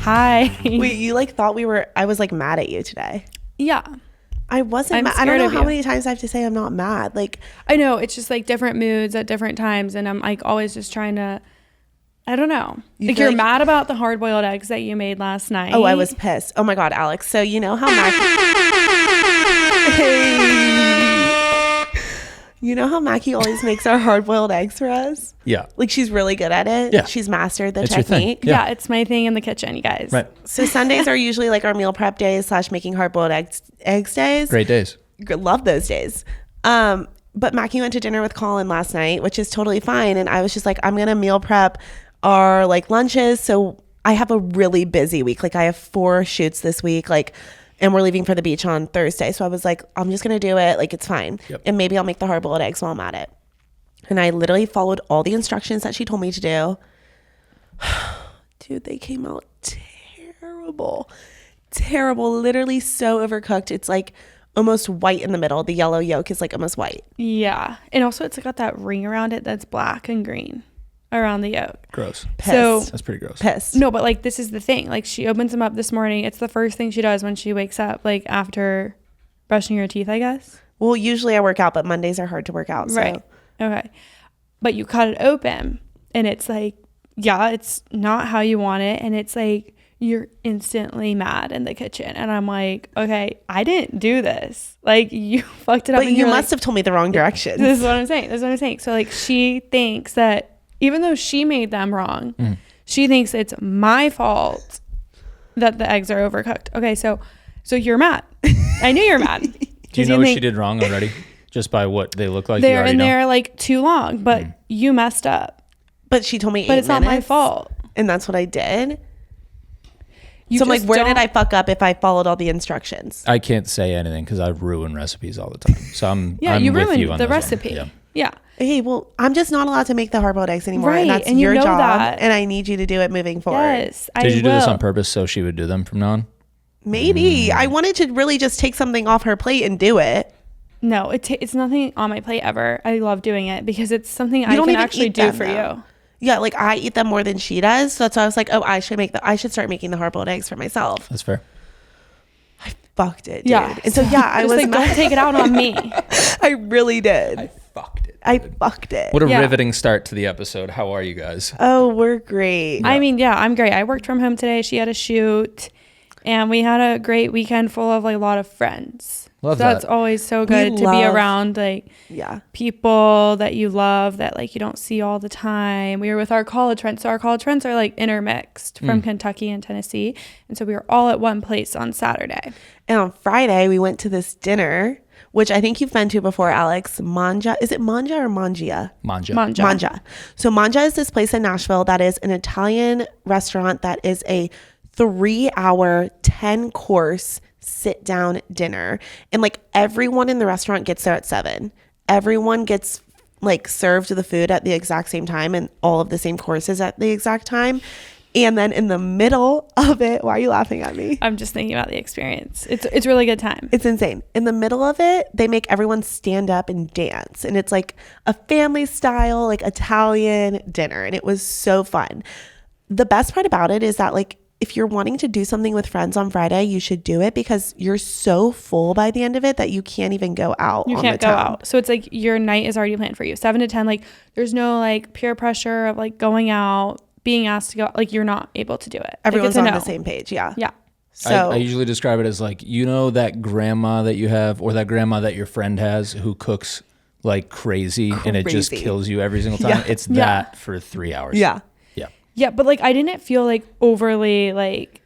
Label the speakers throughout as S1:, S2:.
S1: Hi.
S2: Wait, you like thought I was like mad at you today.
S1: Yeah.
S2: I wasn't mad. I don't know how many times I have to say I'm not mad. Like,
S1: I know it's just like different moods at different times. And I'm like always just trying to, I don't know. You're mad about the hard-boiled eggs that you made last night.
S2: Oh, I was pissed. Oh my God, Alex. So you know how you know how Mackie always makes our hard-boiled eggs for us?
S3: Yeah.
S2: Like she's really good at it.
S3: Yeah.
S2: She's mastered the
S3: It's your
S2: technique.
S3: thing. Yeah.
S1: It's my thing in the kitchen, you guys.
S3: Right.
S2: So Sundays are usually like our meal prep days / making hard-boiled eggs days.
S3: Great days.
S2: Love those days. But Mackie went to dinner with Colin last night, which is totally fine. And I was just like, I'm going to meal prep our like lunches. So I have a really busy week. Like I have 4 shoots this week. And we're leaving for the beach on Thursday. So I was like, I'm just going to do it. Like, it's fine.
S3: Yep.
S2: And maybe I'll make the hard-boiled eggs while I'm at it. And I literally followed all the instructions that she told me to do. Dude, they came out terrible. Terrible. Literally so overcooked. It's like almost white in the middle. The yellow yolk is like almost white.
S1: Yeah. And also it's got that ring around it that's black and green around the yolk.
S3: Gross.
S2: Pissed.
S1: So
S3: That's pretty gross.
S2: Pissed.
S1: No, but like this is the thing. Like she opens them up this morning. It's the first thing she does when she wakes up, like after brushing her teeth, I guess.
S2: Well, usually I work out, but Mondays are hard to work out. So.
S1: Right. Okay. But you cut it open and it's like, yeah, it's not how you want it. And it's like, you're instantly mad in the kitchen. And I'm like, okay, I didn't do this. Like you fucked it up.
S2: But you must have told me the wrong directions.
S1: This is what I'm saying. So like she thinks that even though she made them wrong, she thinks it's my fault that the eggs are overcooked. Okay, so you're mad. I knew you're mad.
S3: Do you know what she did wrong already? Just by what they look like?
S1: They're like too long, but you messed up.
S2: But she told me 8 minutes.
S1: But it's not my fault.
S2: And that's what I did. So I'm like, where did I fuck up if I followed all the instructions?
S3: I can't say anything because I ruin recipes all the time. So I'm
S1: you
S3: with
S1: ruined
S3: you on
S1: the
S3: this
S1: recipe.
S3: one.
S1: Yeah.
S2: Hey, well, I'm just not allowed to make the hard-boiled eggs anymore.
S1: Right,
S2: And that's
S1: and you
S2: your
S1: know
S2: job.
S1: that.
S2: And I need you to do it moving forward.
S1: Yes,
S3: Did you do this on purpose so she would do them from now on?
S2: Maybe. I wanted to really just take something off her plate and do it.
S1: No, it's nothing on my plate ever. I love doing it because it's something I can actually do for you.
S2: Yeah, like I eat them more than she does. So that's why I was like, oh, I should start making the hard-boiled eggs for myself.
S3: That's fair.
S2: I fucked it, dude.
S1: Yeah.
S2: And so I was
S1: like, don't take it out on me.
S2: I really did.
S3: I fucked it.
S2: I fucked it.
S3: What a riveting start to the episode. How are you guys?
S2: Oh, we're great.
S1: I mean, yeah, I'm great. I worked from home today. She had a shoot and we had a great weekend full of like a lot of friends.
S3: Love
S1: so
S3: that.
S1: That's always so good to be around like people that you love that like you don't see all the time. We were with our college friends. So our college friends are like intermixed from Kentucky and Tennessee. And so we were all at one place on Saturday.
S2: And on Friday, we went to this dinner, which I think you've been to before, Alex. Manja. Is it Manja or Mangia?
S3: Manja.
S2: So Manja is this place in Nashville that is an Italian restaurant that is a 3-hour, 10-course sit-down dinner. And like everyone in the restaurant gets there at 7. Everyone gets like served the food at the exact same time and all of the same courses at the exact time. And then in the middle of it, why are you laughing at me?
S1: I'm just thinking about the experience. It's really good time.
S2: It's insane. In the middle of it, they make everyone stand up and dance. And it's like a family style, like Italian dinner. And it was so fun. The best part about it is that like, if you're wanting to do something with friends on Friday, you should do it because you're so full by the end of it that you can't even go out.
S1: You can't go out. So it's like your night is already planned for you. 7 to 10, like there's no like peer pressure of like going out, being asked to go. Like you're not able to do it.
S2: Everyone's on the same page. Yeah.
S1: Yeah.
S2: So
S3: I usually describe it as like, you know, that grandma that you have or that grandma that your friend has who cooks like crazy. And it just kills you every single time.
S2: Yeah.
S3: It's that for 3 hours.
S2: Yeah.
S1: Yeah, but like I didn't feel like overly like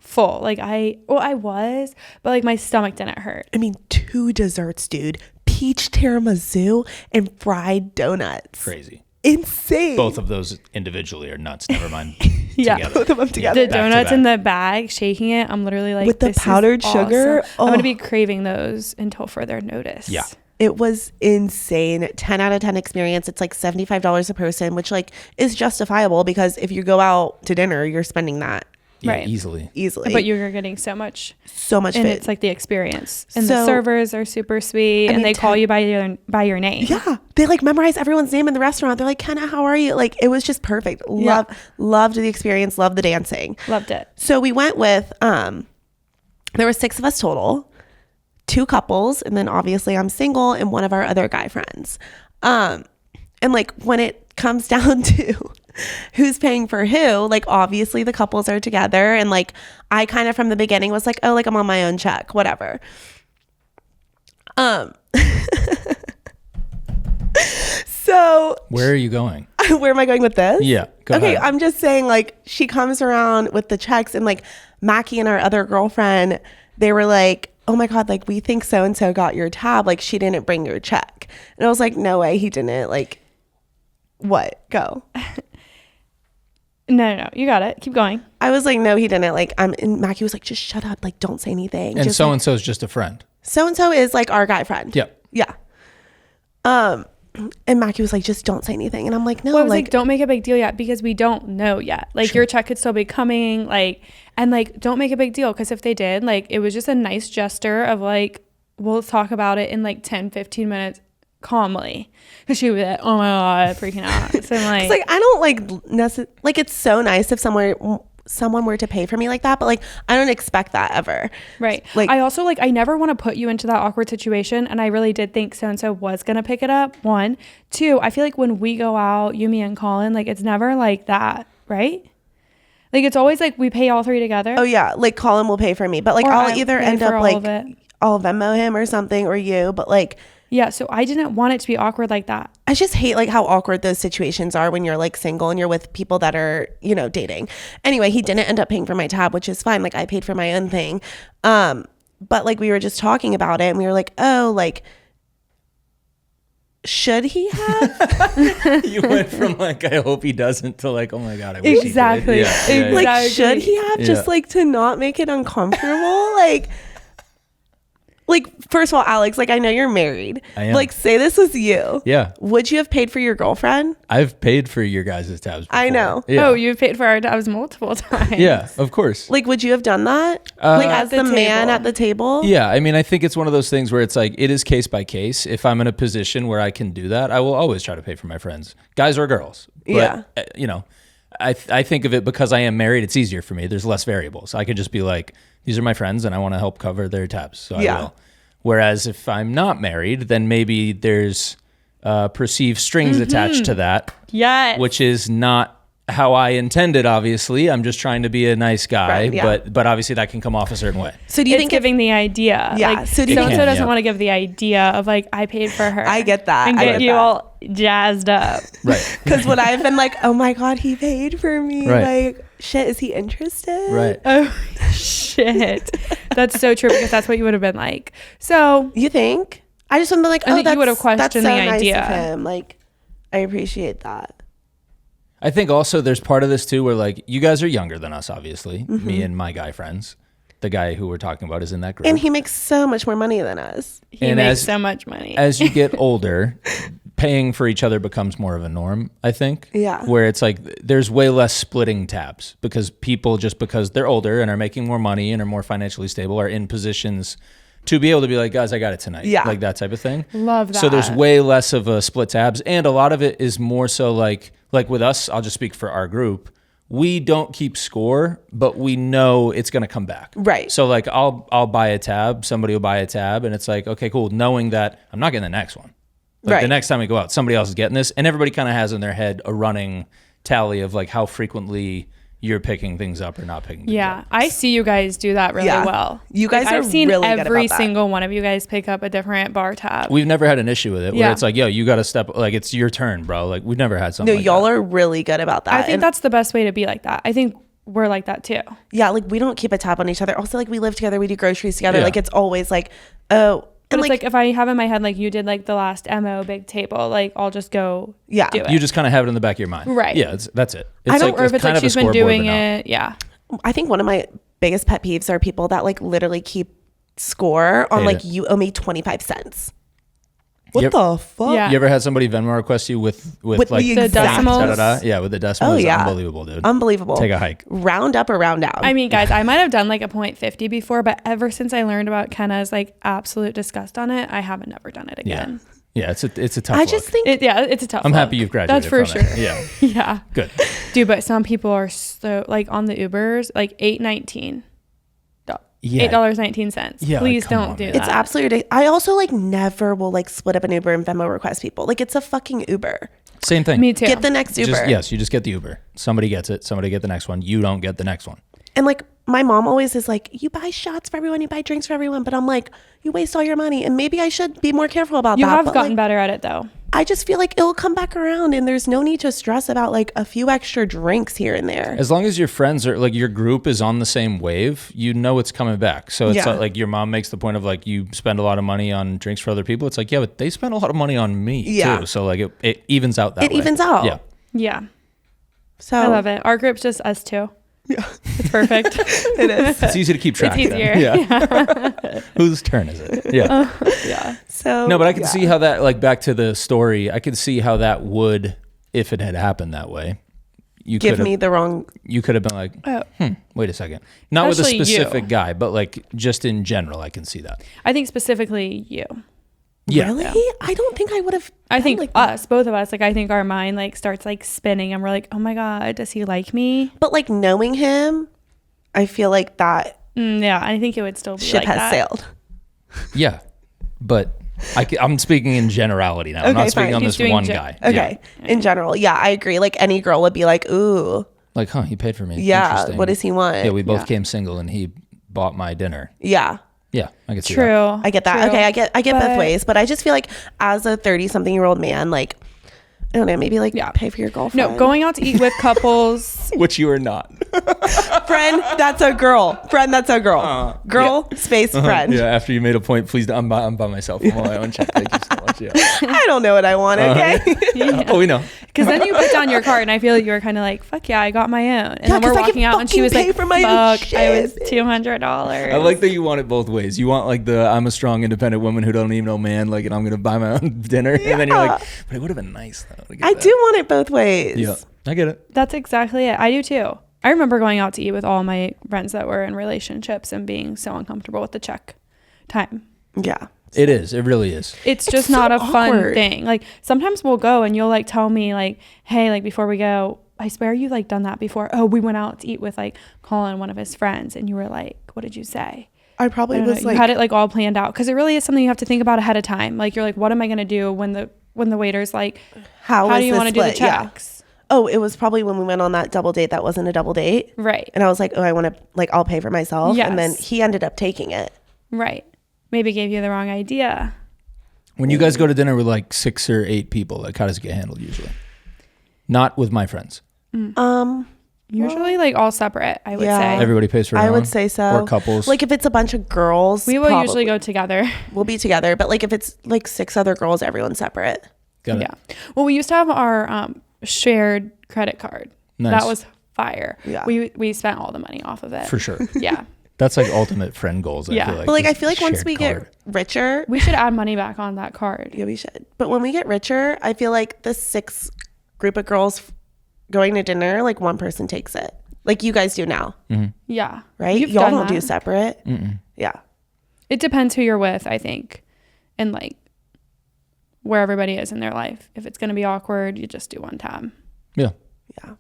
S1: full. Like I was, but like my stomach didn't hurt.
S2: I mean, 2 desserts, dude. Peach tiramisu and fried donuts.
S3: Crazy.
S2: Insane.
S3: Both of those individually are nuts. Never mind.
S1: Yeah.
S3: Together.
S2: Both of them together.
S1: The donuts in the bag, shaking it. I'm literally like,
S2: with the powdered sugar.
S1: Awesome. I'm going to be craving those until further notice.
S3: Yeah.
S2: It was insane. 10 out of 10 experience. It's like $75 a person, which like is justifiable because if you go out to dinner, you're spending that.
S1: Right.
S3: Easily.
S1: But you're getting so much
S2: and
S1: food. It's like the experience. And the servers are super sweet, and they call you by your name.
S2: Yeah, they like memorize everyone's name in the restaurant. They're like, Kenna, how are you? Like, it was just perfect. Loved the experience. Loved the dancing.
S1: Loved it.
S2: So we went with there were 6 of us total, 2 couples, and then obviously I'm single and one of our other guy friends. And like when it comes down to who's paying for who, like obviously the couples are together, and like I kind of from the beginning was like, oh, like I'm on my own check, whatever. So
S3: where are you going?
S2: Where am I going with this?
S3: Yeah, go ahead.
S2: I'm just saying, like, she comes around with the checks, and like Mackie and our other girlfriend, they were like, oh my God, like we think so and so got your tab, like she didn't bring your check. And I was like, no way, he didn't. Like, what? Go.
S1: No, you got it. Keep going.
S2: I was like, no, he didn't. Like, and Mackie was like, just shut up, like don't say anything.
S3: And
S2: just
S3: so and so is just a friend.
S2: So and so is like our guy friend.
S3: Yep.
S2: Yeah. And Mackie was like, just don't say anything. And I'm like, no,
S1: well, I was like, don't make a big deal yet, because we don't know yet. Like your check could still be coming. Like, and like, don't make a big deal, because if they did, like, it was just a nice gesture of like, we'll talk about it in like 10-15 minutes calmly, because she was like, oh my God, freaking out. So I'm like,
S2: it's like, I don't like it's so nice if someone were to pay for me like that, but like I don't expect that ever.
S1: Right.
S2: Like,
S1: I also like, I never want to put you into that awkward situation, and I really did think so and so was gonna pick it up. 1, 2, I feel like when we go out, you, me, and Colin, like it's never like that, right? Like it's always like we pay all 3 together.
S2: Oh yeah, like Colin will pay for me, but like I'll either end up like I'll Venmo him or something, or you, but like
S1: yeah, so I didn't want it to be awkward like that.
S2: I just hate like how awkward those situations are when you're like single and you're with people that are, you know, dating. Anyway, he didn't end up paying for my tab, which is fine. Like I paid for my own thing. But like we were just talking about it, and we were like, oh, like should he have?
S3: You went from like, I hope he doesn't, to like, oh my God, I wish
S1: exactly.
S3: he did. Yeah,
S1: exactly.
S2: Like, should he have, just like to not make it uncomfortable? Like, first of all, Alex, like I know you're married.
S3: I am.
S2: Like, say this was you.
S3: Yeah.
S2: Would you have paid for your girlfriend?
S3: I've paid for your guys' tabs before.
S2: I know.
S3: Yeah.
S1: Oh, you've paid for our tabs multiple times.
S3: Yeah, of course.
S2: Like, would you have done that? Like as the man at the table?
S3: Yeah, I mean, I think it's one of those things where it's like, it is case by case. If I'm in a position where I can do that, I will always try to pay for my friends, guys or girls. But,
S2: yeah.
S3: You know, I think of it because I am married, it's easier for me. There's less variables. I can just be like, these are my friends and I want to help cover their tabs. So I will. Whereas if I'm not married, then maybe there's perceived strings attached to that.
S1: Yes.
S3: Which is not how I intended, obviously. I'm just trying to be a nice guy,
S2: right, yeah.
S3: but obviously that can come off a certain way.
S2: So do you
S1: it's
S2: think
S1: giving the idea?
S2: Yeah.
S1: Like,
S2: So do you
S1: so doesn't want to give the idea of like, I paid for her.
S2: I get that.
S1: And get you all jazzed up.
S3: Right.
S2: Because when I've been like, oh my God, he paid for me.
S3: Right.
S2: Like, shit, is he interested?
S3: Right.
S1: Oh, shit. That's so true, because that's what you would have been like. So
S2: You think? I just want to be like,
S1: I think you would have questioned the idea.
S2: Nice of him. Like, I appreciate that.
S3: I think also there's part of this too where like you guys are younger than us, obviously. Me and my guy friends. The guy who we're talking about is in that group.
S2: And he makes so much more money than us.
S1: He makes so much money.
S3: As you get older, paying for each other becomes more of a norm, I think.
S2: Yeah.
S3: Where it's like there's way less splitting tabs because people, just because they're older and are making more money and are more financially stable, are in positions to be able to be like, guys, I got it tonight.
S2: Yeah.
S3: Like that type of thing.
S1: Love that.
S3: So there's way less of a split tabs. And a lot of it is more so like with us, I'll just speak for our group. We don't keep score, but we know it's going to come back.
S2: Right.
S3: So like I'll buy a tab, somebody will buy a tab, and it's like, okay, cool, knowing that I'm not getting the next one. Like the next time we go out, somebody else is getting this, and everybody kind of has in their head a running tally of like how frequently you're picking things up or not picking things up.
S1: I see you guys do that really well.
S2: You guys are
S1: I've seen
S2: really good
S1: every
S2: about that.
S1: single one of you guys pick up a different bar tab.
S3: We've never had an issue with it where it's like, yo, you got to step, like it's your turn, bro. Like we've never had something like
S2: y'all
S3: that.
S2: are really good about that.
S1: I think that's the best way to be like that. I think we're like that too.
S2: Yeah, like we don't keep a tab on each other. Also, like we live together, we do groceries together.
S3: Yeah.
S2: Like it's always like, oh.
S1: But it's like if I have in my head like you did like the last MO big table, like I'll just go do it.
S3: You just kind of have it in the back of your mind.
S1: Right.
S3: Yeah, that's it. It's
S1: I don't
S3: like,
S1: know if it's
S3: kind
S1: like
S3: of a
S1: she's been
S3: scoreboard,
S1: doing
S3: but no.
S1: it. Yeah.
S2: I think one of my biggest pet peeves are people that like literally keep score on
S3: Hate
S2: like
S3: it.
S2: you owe me 25 cents. What the fuck?
S1: Yeah.
S3: You ever had somebody Venmo request you with like
S2: the
S1: exact
S2: decimals?
S3: da-da-da? Yeah, with the decimals.
S2: Oh, yeah.
S3: Unbelievable, dude.
S2: Unbelievable.
S3: Take a hike.
S2: Round up or round down?
S1: I mean, guys, I might have done like a 0.50 before, but ever since I learned about Kenna's like absolute disgust on it, I haven't never done it again.
S3: Yeah, it's a tough
S2: I just think
S1: It's a tough
S3: I'm
S1: look.
S3: happy you've graduated
S1: That's for
S3: from
S1: sure.
S3: it. Yeah.
S1: Yeah.
S3: Good.
S1: Dude, but some people are so like on the Ubers, like $8.19.
S3: Yeah.
S1: $8.19.
S3: Yeah,
S1: Please
S3: like, come
S1: don't
S3: on,
S1: do
S3: man.
S1: that.
S2: it's absolutely ridiculous. I also like never will like split up an Uber and Venmo request people. Like it's a fucking Uber.
S3: Same thing.
S1: Me too.
S2: Get the next Uber.
S3: You just get the Uber. Somebody gets it. Somebody get the next one. You don't get the next one.
S2: And like my mom always is like, you buy shots for everyone, you buy drinks for everyone. But I'm like, you waste all your money. And maybe I should be more careful about
S1: You
S2: that.
S1: have
S2: but,
S1: gotten
S2: like,
S1: better at it though.
S2: I just feel like it'll come back around and there's no need to stress about like a few extra drinks here and there.
S3: As long as your friends are like your group is on the same wave, you know it's coming back. So it's
S2: Yeah.
S3: like your mom makes the point of like you spend a lot of money on drinks for other people. It's like, yeah, but they spend a lot of money on me
S2: Yeah.
S3: too. So like it evens out that way.
S2: It evens out.
S3: Yeah.
S1: Yeah.
S2: So
S1: I love it. Our group's just us two. Yeah. It's perfect.
S2: it is.
S3: It's easy to keep track.
S1: It's
S3: then.
S1: easier.
S3: Yeah. Whose turn is it? Yeah.
S1: Yeah.
S2: So
S3: No, but I can see how that, like, back to the story, I could see how that would, if it had happened that way, you
S2: give
S3: could
S2: me
S3: have,
S2: the wrong.
S3: you could have been like,
S1: Oh.
S3: wait a second. Not
S1: Especially
S3: with a specific
S1: you.
S3: guy, but like just in general, I can see that.
S1: I think specifically you.
S3: Yeah.
S2: Really? I don't think I would have.
S1: I think
S2: like that.
S1: us, both of us, like I think our mind like starts like spinning and we're like, oh my God, does he like me?
S2: But like knowing him, I feel like that
S1: Yeah, I think it would still be
S2: ship
S1: like
S2: has
S1: that.
S2: sailed.
S3: Yeah. But I'm speaking in generality now. I'm
S2: Okay,
S3: not speaking
S2: fine.
S3: on
S1: He's
S3: this one
S1: doing
S3: guy.
S2: Okay.
S3: Yeah.
S2: In general, yeah, I agree. Like any girl would be like, ooh,
S3: Like, huh, he paid for me.
S2: yeah,
S3: Interesting.
S2: what does he want?
S3: Yeah, we both
S1: Yeah.
S3: came single and he bought my dinner.
S2: Yeah.
S3: Yeah, I can see
S1: True.
S3: that.
S2: I get that.
S1: True.
S2: Okay, I get both
S1: But-
S2: ways, but I just feel like as a 30-something-year-old man, like I don't know, maybe like
S1: Yeah.
S2: pay for your girlfriend.
S1: No, going out to eat with couples.
S3: Which you are not.
S2: friend, that's a girl. Friend, that's a girl. Girl, space friend.
S3: Yeah, after you made a point, please, I'm by myself. I'm on my own check. Thank you so much. Yeah.
S2: I don't know what I want, okay?
S3: Oh, we know.
S1: Because then you put down your card and I feel like you were kind of like, fuck yeah, I got my own. And
S2: Yeah,
S1: then we're
S2: 'cause I
S1: walking
S2: can
S1: out and she was
S2: fucking
S1: like,
S2: pay for my own
S1: fuck, I was
S2: shit.
S1: $200.
S3: I like that you want it both ways. You want like the I'm a strong, independent woman who don't even know man, like, and I'm gonna buy my own dinner, and then you're like, but it would have been nice though. to get
S2: I
S3: that.
S2: do want it both ways.
S3: Yeah, I get it.
S1: That's exactly it. I do too. I remember going out to eat with all my friends that were in relationships and being so uncomfortable with the check time.
S2: Yeah.
S3: It is. It really is.
S1: It's just
S2: so
S1: not a fun
S2: awkward.
S1: thing. Like sometimes we'll go and you'll like tell me like, hey, like before we go, I swear you've like done that before. Oh, we went out to eat with like Colin, one of his friends, and you were like, what did you say?
S2: I probably
S1: I don't
S2: was
S1: know.
S2: like
S1: You had it like all planned out because it really is something you have to think about ahead of time. Like you're like, what am I gonna do when the waiter's like,
S2: how
S1: do
S2: is
S1: you
S2: this
S1: want to do the
S2: split? Yeah.
S1: checks?
S2: Oh, it was probably when we went on that double date that wasn't a double date.
S1: Right.
S2: And I was like, oh, I want to, like, I'll pay for myself. And then
S1: Yes.
S2: he ended up taking it.
S1: Right. Maybe gave you the wrong idea.
S3: When you guys go to dinner with like 6 or 8 people, like how does it get handled usually? Not with my friends.
S1: Usually like all separate, I would
S2: Yeah.
S1: say.
S3: Everybody pays for their
S2: I would
S3: own?
S2: say so.
S3: Or couples.
S2: Like, if it's a bunch of girls,
S1: We will
S2: probably-
S1: usually go together.
S2: We'll be together. But, like, if it's, like, 6 other girls, everyone's separate.
S3: Got it.
S1: Yeah. Well, we used to have our shared credit card.
S3: Nice.
S1: That was fire.
S2: Yeah.
S1: We spent all the money off of it.
S3: For sure.
S1: Yeah.
S3: That's like ultimate friend goals.
S1: Yeah.
S3: I feel like.
S2: But, like, I
S3: this
S2: feel like once
S3: shared
S2: we
S3: card.
S2: get richer,
S1: We should add money back on that card.
S2: yeah, we should. But when we get richer, I feel like the 6 group of girls going to dinner, like, one person takes it. Like you guys do now,
S1: Yeah.
S2: right?
S1: You've
S2: Y'all
S1: done
S2: don't do
S1: that.
S2: separate. Yeah.
S1: It depends who you're with, I think. And like where everybody is in their life. If it's going to be awkward, you just do one tab.
S3: Yeah.
S2: Yeah.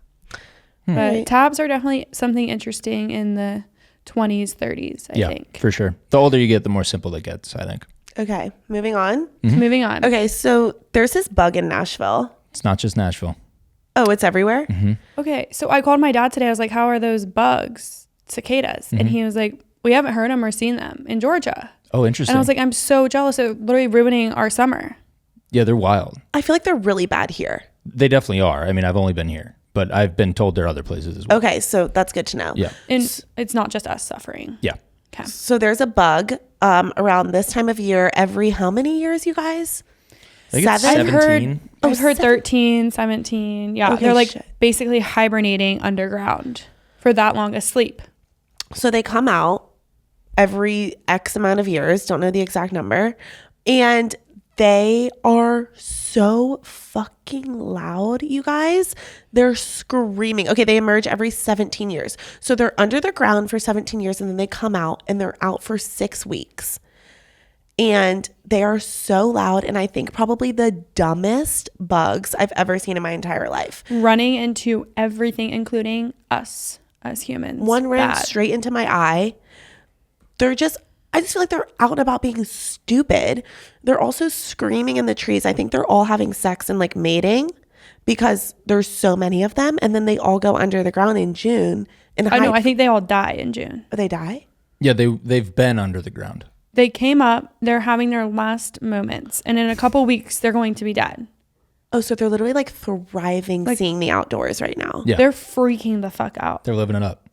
S1: But
S2: Right.
S1: tabs are definitely something interesting in the 20s, 30s, I
S3: Yeah,
S1: think.
S3: for sure. The older you get, the more simple it gets, I think.
S2: Okay. Moving on.
S1: Moving on.
S2: Okay. So there's this bug in Nashville.
S3: It's not just Nashville.
S2: Oh, it's everywhere?
S1: Okay, so I called my dad today. I was like, how are those bugs, cicadas? And he was like, we haven't heard them or seen them in Georgia.
S3: Oh, interesting.
S1: And I was like, I'm so jealous. They're literally ruining our summer.
S3: yeah, they're wild.
S2: I feel like they're really bad here.
S3: They definitely are. I mean, I've only been here, but I've been told there are other places as well.
S2: Okay. So that's good to know.
S3: Yeah.
S1: And it's not just us suffering.
S3: Yeah.
S1: Okay.
S2: So there's a bug around this time of year every how many years, you guys?
S3: I think it's
S2: 7?
S1: I've heard
S3: 17.
S1: I've heard 13, 17. Yeah.
S2: Okay,
S1: They're like
S2: shit.
S1: basically hibernating underground for that long asleep.
S2: So they come out every X amount of years, don't know the exact number, and They are so fucking loud, you guys. They're screaming. Okay, they emerge every 17 years. So they're under the ground for 17 years and then they come out and they're out for 6 weeks. And they are so loud, and I think probably the dumbest bugs I've ever seen in my entire life.
S1: Running into everything, including us as humans.
S2: One ran straight into my eye. I just feel like they're out and about being stupid. They're also screaming in the trees. I think they're all having sex and like mating because there's so many of them. And then they all go under the ground in June. And
S1: I know, I think they all die in June.
S2: They die?
S3: Yeah, they've been under the ground.
S1: They came up, they're having their last moments, and in a couple weeks, they're going to be dead.
S2: Oh, so they're literally like thriving, like, seeing the outdoors right now.
S3: Yeah.
S1: They're freaking the fuck out.
S3: They're living it up.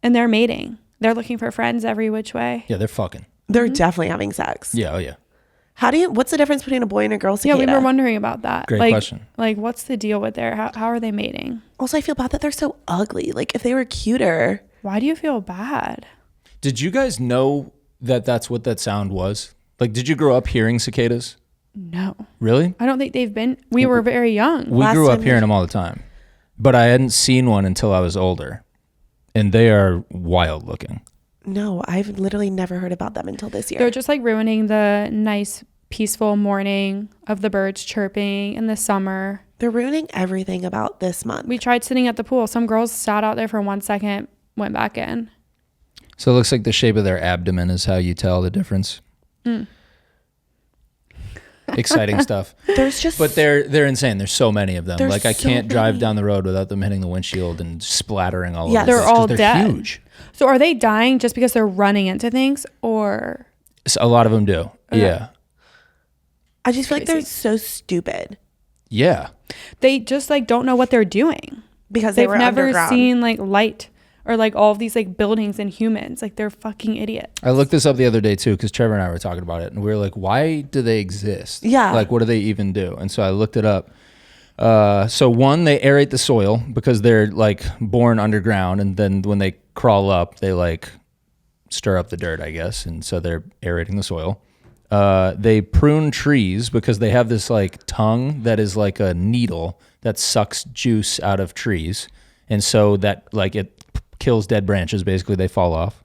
S1: And they're mating. They're looking for friends every which way.
S3: Yeah, they're fucking.
S2: They're definitely having sex.
S3: Yeah, oh yeah.
S2: What's the difference between a boy and a girl cicada?
S1: Yeah, we were wondering about that.
S3: Great question.
S1: Like, what's the deal with how are they mating?
S2: Also, I feel bad that they're so ugly. Like, if they were cuter.
S1: Why do you feel bad?
S3: Did you guys know that that's what that sound was? Like, did you grow up hearing cicadas?
S1: No.
S3: Really?
S1: I don't think they've been. We were very young.
S3: We grew up hearing them all the time. But I hadn't seen one until I was older. And they are wild looking.
S2: No, I've literally never heard about them until this year.
S1: They're just like ruining the nice, peaceful morning of the birds chirping in the summer.
S2: They're ruining everything about this month.
S1: We tried sitting at the pool. Some girls sat out there for 1 second, went back in.
S3: So it looks like the shape of their abdomen is how you tell the difference. Exciting stuff. But they're insane. There's so many of them. Like, I can't drive down the road without them hitting the windshield and splattering all over.
S1: They're all dead.
S3: They're huge.
S1: So are they dying just because they're running into things, or?
S3: So a lot of them do.
S1: Okay.
S3: Yeah.
S2: I just feel like they're so stupid.
S3: Yeah.
S1: They just like don't know what they're doing
S2: because
S1: they've
S2: were
S1: never
S2: underground.
S1: seen like light or like all of these like buildings and humans. Like, they're fucking idiots.
S3: I looked this up the other day too, because Trevor and I were talking about it, and we were like, why do they exist?
S2: Yeah.
S3: Like, what do they even do? And so I looked it up. So one, they aerate the soil because they're like born underground, and then when they crawl up, they like stir up the dirt, I guess. And so they're aerating the soil. They prune trees because they have this like tongue that is like a needle that sucks juice out of trees. And so that like it kills dead branches. Basically, they fall off.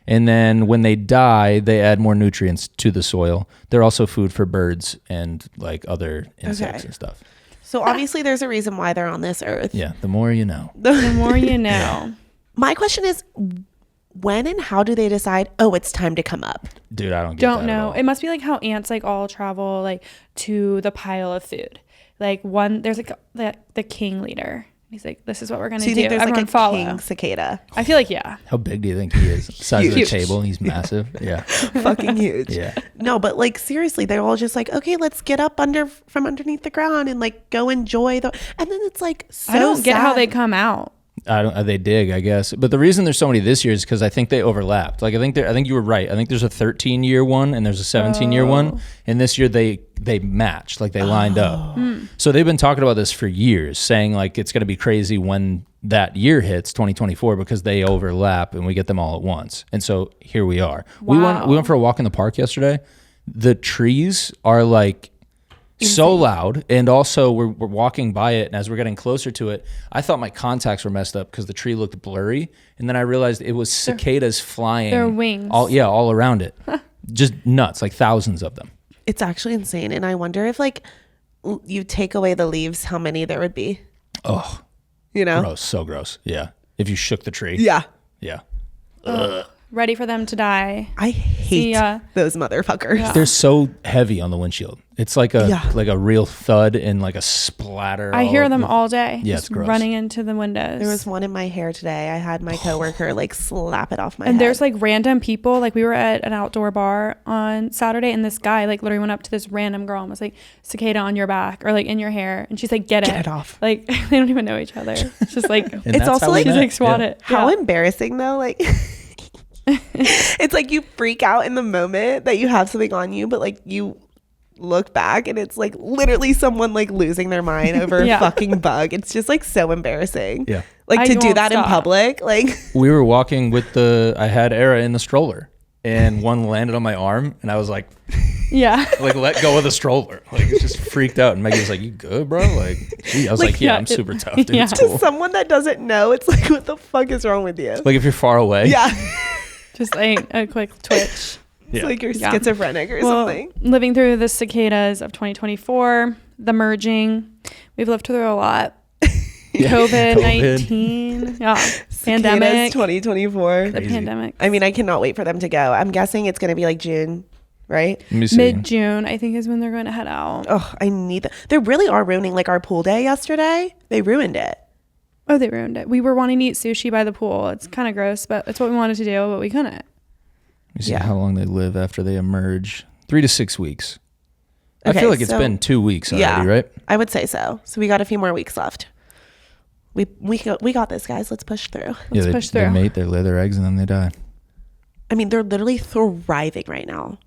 S3: And then when they die, they add more nutrients to the soil. They're also food for birds and like other insects and stuff.
S2: So obviously there's a reason why they're on this earth.
S3: Yeah, the more you know.
S1: The more you know.
S2: My question is, when and how do they decide, oh, it's time to come up?
S3: Dude, I don't get that
S1: Don't know.
S3: at all.
S1: It must be like how ants like all travel like to the pile of food. Like there's like the king leader. He's like, this is what we're going to do.
S2: So you think there's
S1: Everyone
S2: like a
S1: follow.
S2: king cicada?
S1: I feel like, yeah.
S3: How big do you think he is? The size of the
S2: Huge.
S3: table? He's massive. Yeah.
S2: Fucking huge.
S3: Yeah.
S2: No, but like seriously, they're all just like, okay, let's get up from underneath the ground and like go enjoy and then it's like so
S1: I don't get how
S2: sad.
S1: they come out.
S3: They dig, I guess. But the reason there's so many this year is because I think they overlapped. Like, I think you were right. I think there's a 13-year one and there's a 17-year one. And this year they matched, like they lined up. So they've been talking about this for years, saying like it's going to be crazy when that year hits 2024 because they overlap and we get them all at once. And so here we are.
S1: Wow.
S3: We went for a walk in the park yesterday. The trees are like so loud, and also we're walking by it, and as we're getting closer to it, I thought my contacts were messed up because the tree looked blurry, and then I realized it was cicadas flying.
S1: Their wings.
S3: All around it. Just nuts, like thousands of them.
S2: It's actually insane, and I wonder if like you take away the leaves, how many there would be.
S3: Oh,
S2: you know,
S3: gross, so gross. Yeah, if you shook the tree.
S2: Yeah.
S1: Ready for them to die.
S2: I hate those motherfuckers.
S1: Yeah.
S3: They're so heavy on the windshield. It's like a real thud and like a splatter.
S1: I hear them all day.
S3: Yeah,
S1: just
S3: it's gross.
S1: running into the windows.
S2: There was one in my hair today. I had my coworker like slap it off my head.
S1: And there's like random people. Like, we were at an outdoor bar on Saturday, and this guy like literally went up to this random girl and was like, cicada on your back or like in your hair, and she's like, get it
S2: off.
S1: Like, they don't even know each other. It's just like
S2: it's also like
S1: he's like, swat it.
S2: How
S1: Yeah.
S2: embarrassing though. Like it's like you freak out in the moment that you have something on you, but like you look back and it's like literally someone like losing their mind over a fucking bug. It's just like so embarrassing.
S3: Yeah.
S2: Like
S1: I
S2: to do
S1: won't
S2: that
S1: stop.
S2: in public. Like
S3: We were walking with I had Era in the stroller, and one landed on my arm, and I was like,
S1: Yeah.
S3: like let go of the stroller. Like it's just freaked out. And Maggie was like, "You good, bro?" Like, gee. I was like, "Yeah, I'm super tough, dude.
S1: yeah.
S3: It's cool."
S2: To someone that doesn't know, it's like, what the fuck is wrong with you?
S3: Like if you're far away.
S2: Yeah.
S1: Just like a quick twitch.
S2: It's like you're
S1: Yeah.
S2: schizophrenic or something.
S1: Living through the cicadas of 2024, the merging. We've lived through a lot. COVID-19. Yeah. Pandemic.
S2: 2024.
S1: The pandemic.
S2: I mean, I cannot wait for them to go. I'm guessing it's going to be like June, right?
S3: Let me see.
S1: Mid-June, I think, is when they're going to head out.
S2: Oh, I need that. They really are ruining like our pool day yesterday. They ruined it.
S1: Oh, they ruined it. We were wanting to eat sushi by the pool. It's kind of gross, but it's what we wanted to do, but we couldn't.
S3: Let me see how long they live after they emerge. 3 to 6 weeks.
S2: Okay,
S3: I feel like it's been 2 weeks already, right?
S2: I would say so. So we got a few more weeks left. We got this, guys. Let's push through.
S1: Let's push through.
S3: They mate, they lay their eggs, and then they die.
S2: I mean, they're literally thriving right now.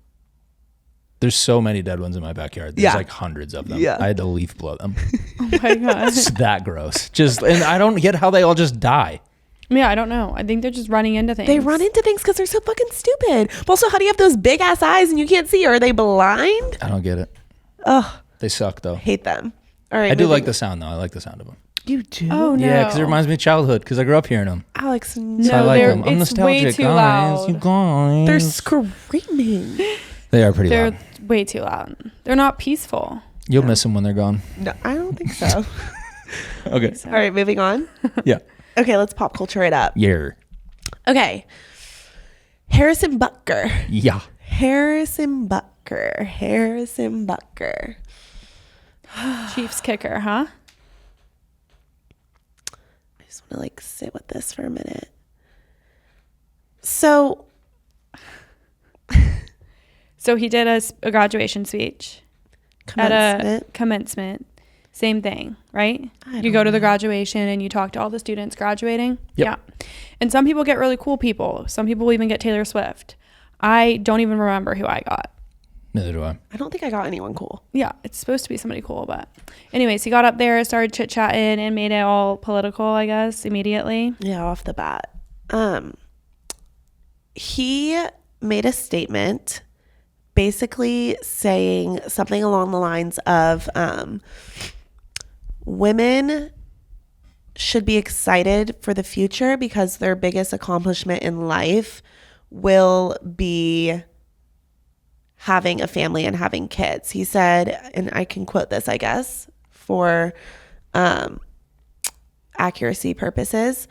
S3: There's so many dead ones in my backyard. There's like hundreds of them.
S2: Yeah.
S3: I had to leaf blow them.
S1: Oh my God.
S3: It's that gross. And I don't get how they all just die.
S1: Yeah, I don't know. I think they're just running into things.
S2: They run into things because they're so fucking stupid. But also, how do you have those big ass eyes and you can't see? Are they blind?
S3: I don't get it.
S2: Ugh,
S3: They suck though.
S2: hate them. All right,
S3: I do
S2: moving-
S3: like the sound though. I like the sound of them.
S2: You do?
S1: Oh, no.
S3: Yeah, because it reminds me of childhood. Because I grew up hearing them.
S2: Alex, no.
S1: No,
S3: I like
S1: they're-
S3: them. I'm
S1: it's
S3: nostalgic.
S1: way too
S3: guys.
S1: loud.
S3: You guys.
S2: They're screaming.
S3: They are pretty
S1: They're
S3: loud.
S1: way too loud. They're not peaceful.
S3: You'll miss them when they're gone.
S2: No, I don't think so.
S3: Okay.
S2: All right, moving on.
S3: Yeah.
S2: Okay, let's pop culture it up.
S3: Yeah.
S2: Okay. Harrison Butker.
S3: Yeah.
S2: Harrison Butker.
S1: Chiefs kicker, huh?
S2: I just want to like sit with this for a minute. So
S1: he did a graduation speech at a commencement. Same thing, right? You go to the graduation and you talk to all the students graduating.
S3: Yep.
S1: Yeah. And some people get really cool people. Some people even get Taylor Swift. I don't even remember who I got.
S3: Neither do I.
S2: I don't think I got anyone cool.
S1: Yeah, it's supposed to be somebody cool, but anyways, he got up there, started chit-chatting, and made it all political, I guess, immediately.
S2: Yeah, off the bat. He made a statement basically saying something along the lines of women should be excited for the future because their biggest accomplishment in life will be having a family and having kids. He said, and I can quote this, I guess, for accuracy purposes.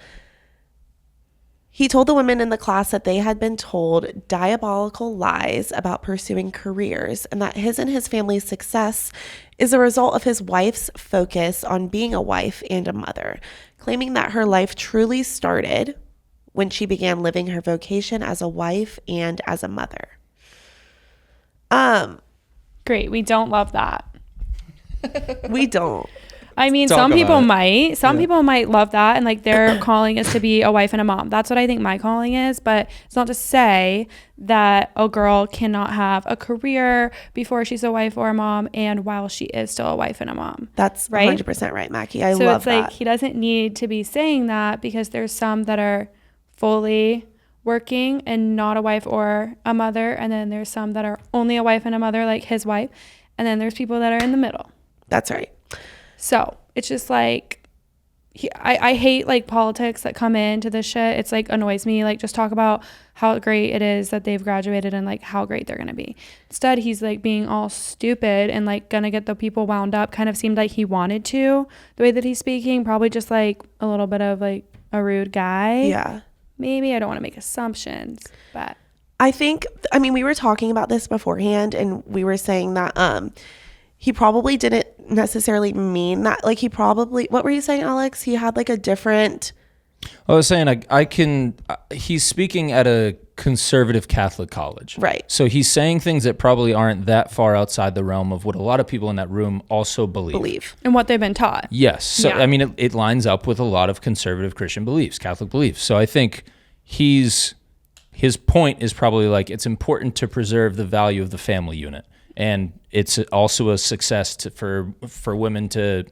S2: He told the women in the class that they had been told diabolical lies about pursuing careers and that his and his family's success is a result of his wife's focus on being a wife and a mother, claiming that her life truly started when she began living her vocation as a wife and as a mother.
S1: Great. We don't love that.
S2: We don't.
S1: I mean,
S3: Talk
S1: some people
S3: about it.
S1: might. Some people might love that, and like their calling is to be a wife and a mom. That's what I think my calling is, but it's not to say that a girl cannot have a career before she's a wife or a mom and while she is still a wife and a mom.
S2: That's
S1: right?
S2: 100% right, Mackie. I
S1: So
S2: love
S1: it's like
S2: that.
S1: he doesn't need to be saying that because there's some that are fully working and not a wife or a mother, and then there's some that are only a wife and a mother, like his wife, and then there's people that are in the middle.
S2: That's right.
S1: So it's just like, I hate like politics that come into this shit. It's like annoys me. Like just talk about how great it is that they've graduated and like how great they're going to be. Instead, he's like being all stupid and like going to get the people wound up. Kind of seemed like he wanted to, the way that he's speaking, probably just like a little bit of like a rude guy.
S2: Yeah.
S1: Maybe. I don't want to make assumptions, but
S2: I think, I mean, we were talking about this beforehand and we were saying that he probably didn't necessarily mean that. Like he probably, what were you saying, Alex? He had like a different.
S3: I was saying he's speaking at a conservative Catholic college.
S2: Right.
S3: So he's saying things that probably aren't that far outside the realm of what a lot of people in that room also believe.
S1: and what they've been taught.
S3: Yes. So,
S1: Yeah.
S3: I mean, it lines up with a lot of conservative Christian beliefs, Catholic beliefs. So I think his point is probably like, it's important to preserve the value of the family unit. And it's also a success for women to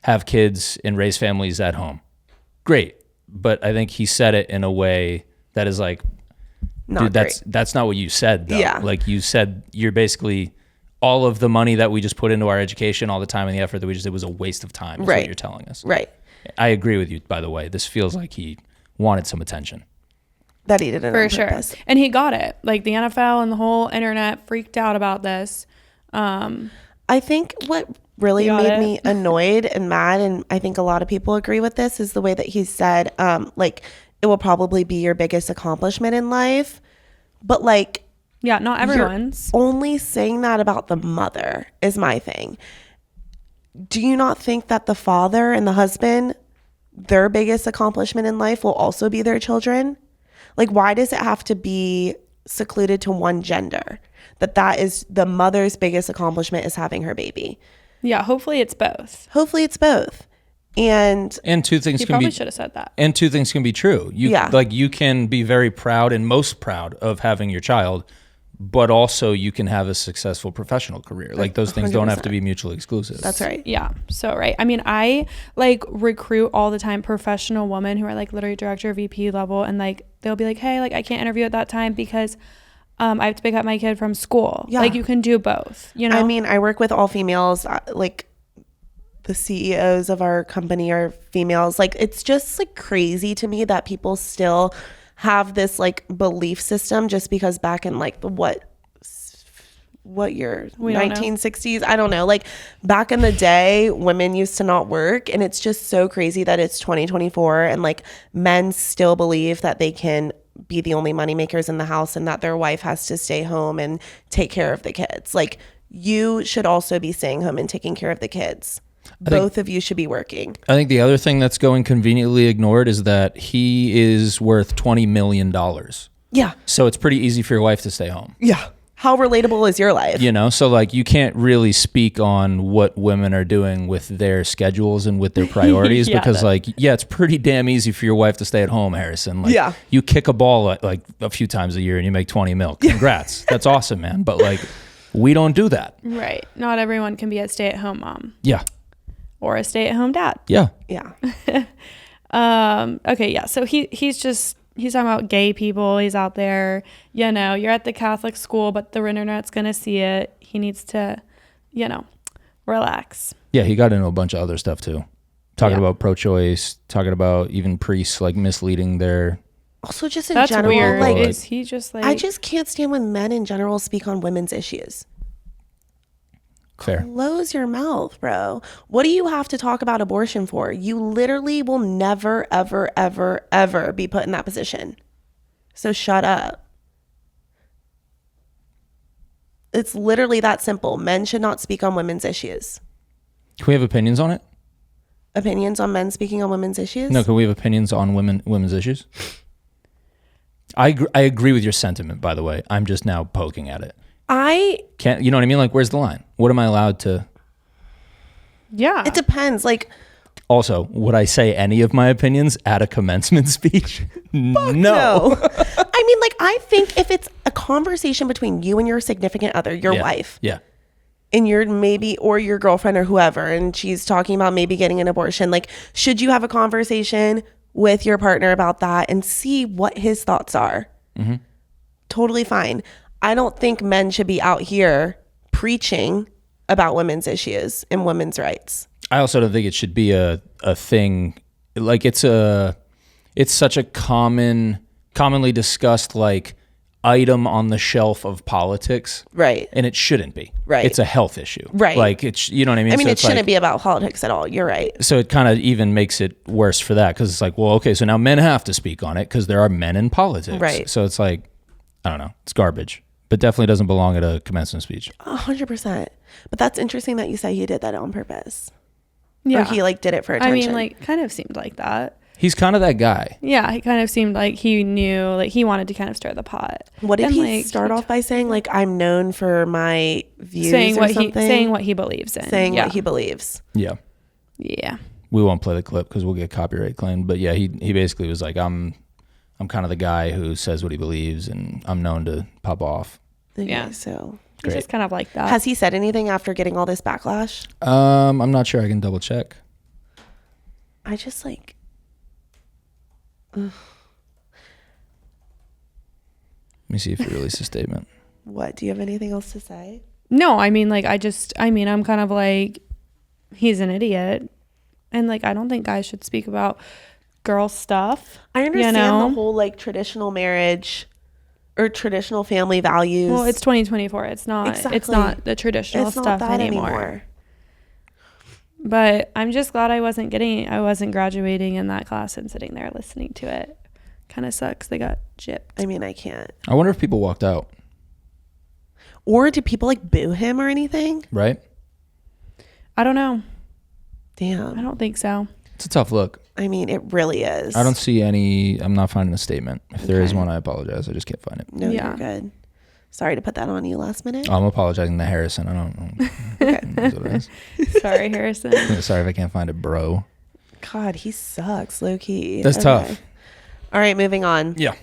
S3: have kids and raise families at home. Great. But I think he said it in a way that is like
S2: not
S3: Dude, that's not what you said, though.
S2: Yeah.
S3: Like, you said you're basically all of the money that we just put into our education, all the time and the effort that we just did was a waste of time, is what you're telling us.
S2: Right.
S3: I agree with you, by the way. This feels like he wanted some attention.
S2: That he did it
S1: For
S2: on
S1: sure.
S2: purpose.
S1: And he got it. Like, the NFL and the whole internet freaked out about this.
S2: I think what really made me annoyed and mad, and I think a lot of people agree with this, is the way that he said, like, it will probably be your biggest accomplishment in life. But, like,
S1: yeah, not everyone's.
S2: Only saying that about the mother is my thing. Do you not think that the father and the husband, their biggest accomplishment in life will also be their children? Like, why does it have to be secluded to one gender? That is the mother's biggest accomplishment, is having her baby.
S1: Yeah, hopefully it's both.
S2: Hopefully it's both. And
S3: two things
S1: He
S3: can
S1: probably
S3: be
S1: should have said that.
S3: and two things can be true. You can be very proud and most proud of having your child, but also you can have a successful professional career. Like, those things don't have to be mutually exclusive.
S2: that's right.
S1: Yeah, so right. I mean, I like recruit all the time professional women who are like literally director, VP level, and like they'll be like, hey, like I can't interview at that time because I have to pick up my kid from school.
S2: Yeah.
S1: Like, you can do both, you know?
S2: I mean, I work with all females, like the CEOs of our company are females. Like, it's just like crazy to me that people still have this like belief system just because back in like the what year, 1960s, I don't know, like back in the day women used to not work, and it's just so crazy that it's 2024 and like men still believe that they can be the only money makers in the house and that their wife has to stay home and take care of the kids. Like, you should also be staying home and taking care of the kids. Both of you should be working.
S3: I think the other thing that's going conveniently ignored is that he is worth $20 million.
S2: Yeah.
S3: So it's pretty easy for your wife to stay home.
S2: Yeah. How relatable is your life?
S3: You know, so like you can't really speak on what women are doing with their schedules and with their priorities because it's pretty damn easy for your wife to stay at home, Harrison. Like, you kick a ball like a few times a year and you make 20 mil. Congrats. That's awesome, man. But like, we don't do that.
S1: Right. Not everyone can be a stay-at-home mom.
S3: Yeah.
S1: Or a stay-at-home dad.
S3: Yeah.
S2: Yeah.
S1: Okay, yeah. So he's talking about gay people. He's out there, you know, you're at the Catholic school, but the internet's going to see it. He needs to, you know, relax.
S3: Yeah, he got into a bunch of other stuff too. Talking about pro-choice, talking about even priests like misleading their...
S2: Also just in
S1: That's
S2: general,
S1: weird.
S2: like,
S1: Is he just like...
S2: I just can't stand when men in general speak on women's issues.
S3: Fair.
S2: Close your mouth, bro. What do you have to talk about abortion for? You literally will never, ever, ever, ever be put in that position. So shut up. It's literally that simple. Men should not speak on women's issues.
S3: Can we have opinions on it?
S2: Opinions on men speaking on women's issues?
S3: No, can we have opinions on women's issues? I agree with your sentiment, by the way. I'm just now poking at it. You know what I mean? Like, where's the line? What am I allowed to?
S1: Yeah.
S2: It depends. Like,
S3: also, would I say any of my opinions at a commencement speech? No.
S2: I mean, like, I think if it's a conversation between you and your significant other, your wife.
S3: Yeah.
S2: And you're maybe, or your girlfriend or whoever, and she's talking about maybe getting an abortion. Like, should you have a conversation with your partner about that and see what his thoughts are? Mm-hmm. Totally fine. I don't think men should be out here preaching about women's issues and women's rights.
S3: I also don't think it should be a thing. Like, it's such a commonly discussed like item on the shelf of politics.
S2: Right.
S3: And it shouldn't be.
S2: Right.
S3: It's a health issue.
S2: Right.
S3: Like, it's, you know what I mean?
S2: I mean,
S3: so
S2: it shouldn't be about politics at all. You're right.
S3: So it kind of even makes it worse for that, because it's like, well, okay, so now men have to speak on it because there are men in politics.
S2: Right.
S3: So it's like, I don't know. It's garbage. But definitely doesn't belong at a commencement speech.
S2: 100%. But that's interesting that you say he did that on purpose.
S1: Yeah.
S2: Or he like did it for attention.
S1: I mean, like, kind of seemed like that.
S3: He's kind of that guy.
S1: Yeah, he kind of seemed like he knew, like, he wanted to kind of stir the pot.
S2: What did
S1: and,
S2: he
S1: like,
S2: start off by saying? Like, I'm known for my views
S1: saying
S2: or
S1: what
S2: something?
S1: saying what he believes in.
S2: Saying what he believes.
S3: Yeah.
S1: Yeah.
S3: We won't play the clip because we'll get copyright claimed. But yeah, he basically was like, I'm kind of the guy who says what he believes, and I'm known to pop off.
S2: Okay,
S1: Yeah.
S2: so
S1: He's just kind of like that.
S2: has he said anything after getting all this backlash?
S3: I'm not sure. I can double check.
S2: I just like,
S3: me see if he released a statement.
S2: What? Do you have anything else to say?
S1: No, I mean, like, I'm kind of like, he's an idiot. And, like, I don't think guys should speak about girl stuff.
S2: I understand the whole, like, traditional marriage or traditional family values.
S1: Well, it's 2024. It's not the traditional stuff anymore. But I'm just glad I wasn't graduating in that class and sitting there listening to it. Kind of sucks. They got gypped.
S2: I mean, I can't.
S3: I wonder if people walked out.
S2: Or did people like boo him or anything?
S3: Right?
S1: I don't know.
S2: Damn.
S1: I don't think so.
S3: It's a tough look.
S2: I mean, it really is.
S3: I don't see any. I'm not finding a statement. If there is one, I apologize. I just can't find it.
S2: No, you're good. Sorry to put that on you last minute.
S3: I'm apologizing to Harrison. I don't know. That's what it is.
S1: Sorry, Harrison.
S3: Sorry if I can't find it, bro.
S2: God, he sucks, low key.
S3: That's tough.
S2: All right, moving on.
S3: Yeah.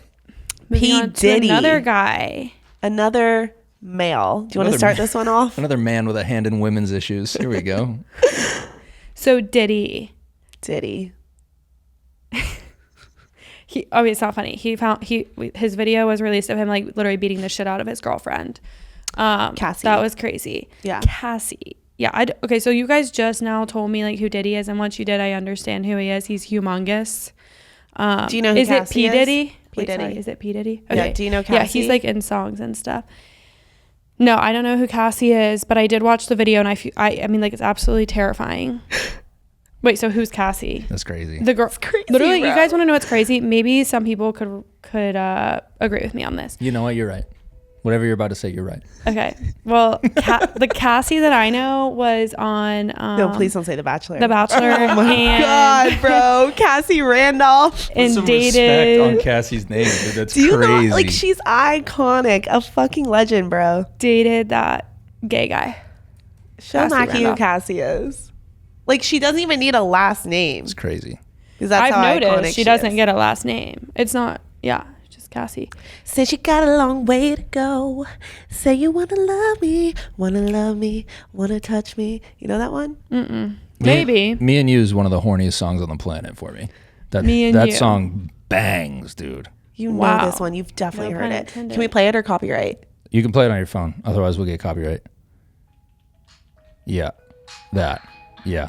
S2: P. Diddy.
S1: Another guy.
S2: Another male. Do you want to start this one off?
S3: Another man with a hand in women's issues. Here we go.
S1: So Diddy. It's not funny. His video was released of him like literally beating the shit out of his girlfriend.
S2: Cassie.
S1: That was crazy.
S2: Yeah.
S1: Cassie. Yeah. Okay. So you guys just now told me like who Diddy is, and once you did, I understand who he is. He's humongous.
S2: Do you know who Cassie
S1: is? It P Diddy?
S2: P Diddy.
S1: Sorry, is it P Diddy? Okay.
S2: Yeah. Do you know Cassie?
S1: Yeah. He's like in songs and stuff. No, I don't know who Cassie is, but I did watch the video, and I mean, like, it's absolutely terrifying. Wait, so who's Cassie?
S3: That's crazy.
S1: The girl.
S2: It's crazy,
S1: literally,
S2: bro.
S1: you guys want to know what's crazy? Maybe some people could agree with me on this.
S3: You know what? You're right. Whatever you're about to say, you're right.
S1: Okay. Well, the Cassie that I know was on.
S2: No, please don't say The Bachelor.
S1: The Bachelor.
S2: Oh my God, bro. Cassie Randolph.
S1: And
S3: Put some
S1: dated.
S3: respect on Cassie's name, dude. That's
S2: Do you
S3: crazy.
S2: know? Like, she's iconic. A fucking legend, bro.
S1: Dated that gay guy.
S2: Show
S1: Cassie
S2: Mackie who
S1: Randolph.
S2: Cassie is. Like, she doesn't even need a last name.
S3: It's crazy.
S2: Because that's how
S1: I've
S2: iconic
S1: noticed she doesn't
S2: is.
S1: get a last name. It's not. Yeah, just Cassie.
S2: Said you got a long way to go. Say you wanna love me, wanna touch me. You know that one?
S1: Maybe.
S3: Me and You is one of the horniest songs on the planet for me.
S1: Me and
S3: that
S1: You.
S3: song bangs, dude.
S2: You know
S1: Wow.
S2: this one. You've definitely
S1: No
S2: heard
S1: pun
S2: it.
S1: intended.
S2: Can we play it or copyright?
S3: You can play it on your phone. Otherwise, we'll get copyright. Yeah. That. Yeah.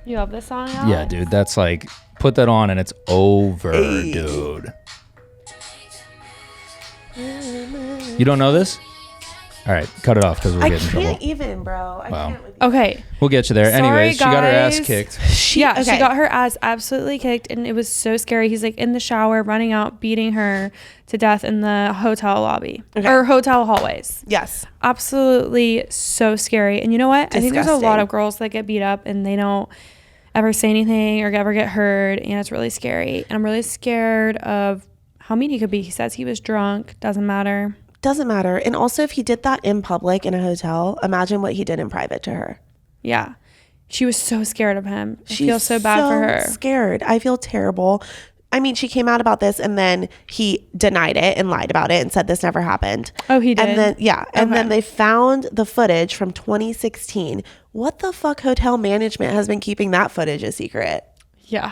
S1: You love this song, Alex?
S3: Yeah, dude. That's like, put that on and it's over,
S2: Hey.
S3: dude. You don't know this? All right, cut it off because we'll
S2: I
S3: get in trouble.
S2: can't even, bro. I
S3: Wow.
S2: can't with you.
S1: Okay.
S3: We'll get you there.
S1: Sorry,
S3: Anyways, she got her ass
S1: guys.
S3: kicked.
S2: She
S1: She got her ass absolutely kicked, and it was so scary. He's like in the shower, running out, beating her to death in the hotel lobby or hotel hallways.
S2: Yes.
S1: Absolutely so scary. And you know what? I think there's a lot
S2: Disgusting.
S1: of girls that get beat up and they don't ever say anything or ever get hurt, and it's really scary. And I'm really scared of how mean he could be. He says he was drunk. Doesn't matter.
S2: Doesn't matter. And also, if he did that in public in a hotel, imagine what he did in private to her.
S1: Yeah. She was so scared of him. I
S2: She's
S1: feel so bad for her.
S2: Scared. I feel terrible. I mean, she came out about this and then he denied it and lied about it and said this never happened.
S1: Oh, he did?
S2: And then, yeah. And
S1: Okay.
S2: then they found the footage from 2016. What the fuck hotel management has been keeping that footage a secret?
S1: Yeah.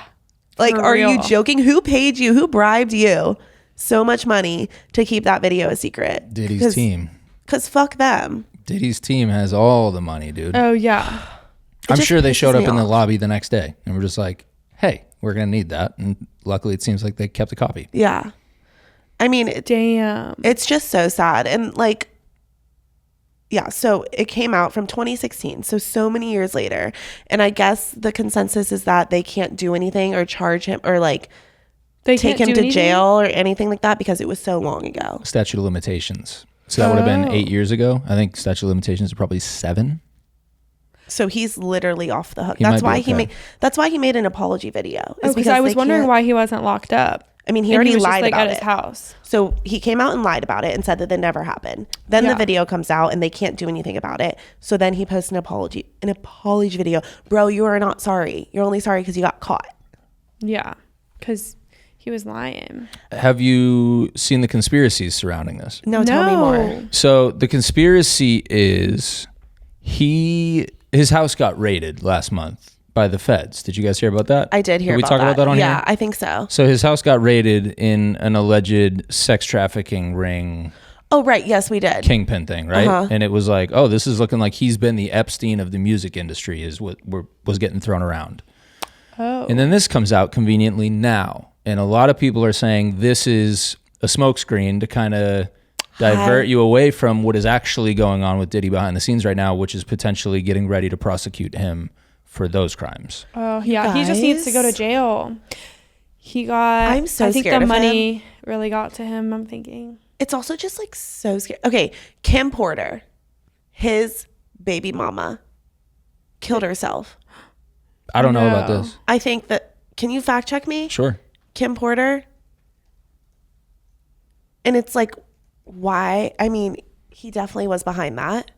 S2: Like,
S1: For
S2: are you
S1: real.
S2: joking? Who paid you? Who bribed you so much money to keep that video a secret?
S3: Diddy's team.
S2: Because fuck them.
S3: Diddy's team has all the money, dude.
S1: Oh, yeah.
S3: I'm
S2: just
S3: sure they
S2: pisses
S3: showed up
S2: me
S3: in the
S2: off.
S3: lobby the next day and were just like, hey, we're going to need that. And luckily, it seems like they kept a copy.
S2: Yeah. I mean,
S1: Damn.
S2: it's just so sad. And like, yeah, so it came out from 2016. So many years later. And I guess the consensus is that they can't do anything or charge him or like
S1: They
S2: take
S1: can't
S2: him
S1: do
S2: to
S1: anything?
S2: jail or anything like that because it was so long ago.
S3: Statute of limitations. So that would have been 8 years ago. I think statute of limitations are probably 7.
S2: So he's literally off the hook.
S3: He might
S2: That's
S3: be
S2: why
S3: okay.
S2: that's why he made an apology video.
S1: Oh, because I was wondering why he wasn't locked up.
S2: I mean, he
S1: And
S2: already
S1: was just,
S2: lied
S1: like,
S2: about
S1: at his
S2: it.
S1: house.
S2: So he came out and lied about it and said that it never happened. Then
S1: Yeah.
S2: the video comes out and they can't do anything about it. So then he posts an apology video. Bro, you are not sorry. You're only sorry because you got caught.
S1: Yeah. Because he was lying.
S3: Have you seen the conspiracies surrounding this?
S2: No, tell me more.
S3: So the conspiracy is his house got raided last month by the feds. Did you guys hear about that?
S2: I did hear
S3: Did we
S2: about
S3: talk
S2: that.
S3: about that on
S2: Yeah,
S3: here?
S2: I think so.
S3: So his house got raided in an alleged sex trafficking ring
S2: Oh, right. Yes, we did.
S3: Kingpin thing, right? And it was like, oh, this is looking like he's been the Epstein of the music industry is what was getting thrown around.
S1: Oh.
S3: And then this comes out conveniently now. And a lot of people are saying this is a smokescreen to kind of divert you away from what is actually going on with Diddy behind the scenes right now, which is potentially getting ready to prosecute him for those crimes.
S1: Oh, yeah. He just needs to go to jail.
S2: I'm so
S1: I think
S2: scared
S1: the
S2: of
S1: money really got to him, I'm thinking.
S2: It's also just like so scary. Okay, Kim Porter, his baby mama, killed herself.
S3: I don't know about this.
S2: I think that, can you fact check me?
S3: Sure.
S2: Kim Porter. And it's like, why? I mean, he definitely was behind that.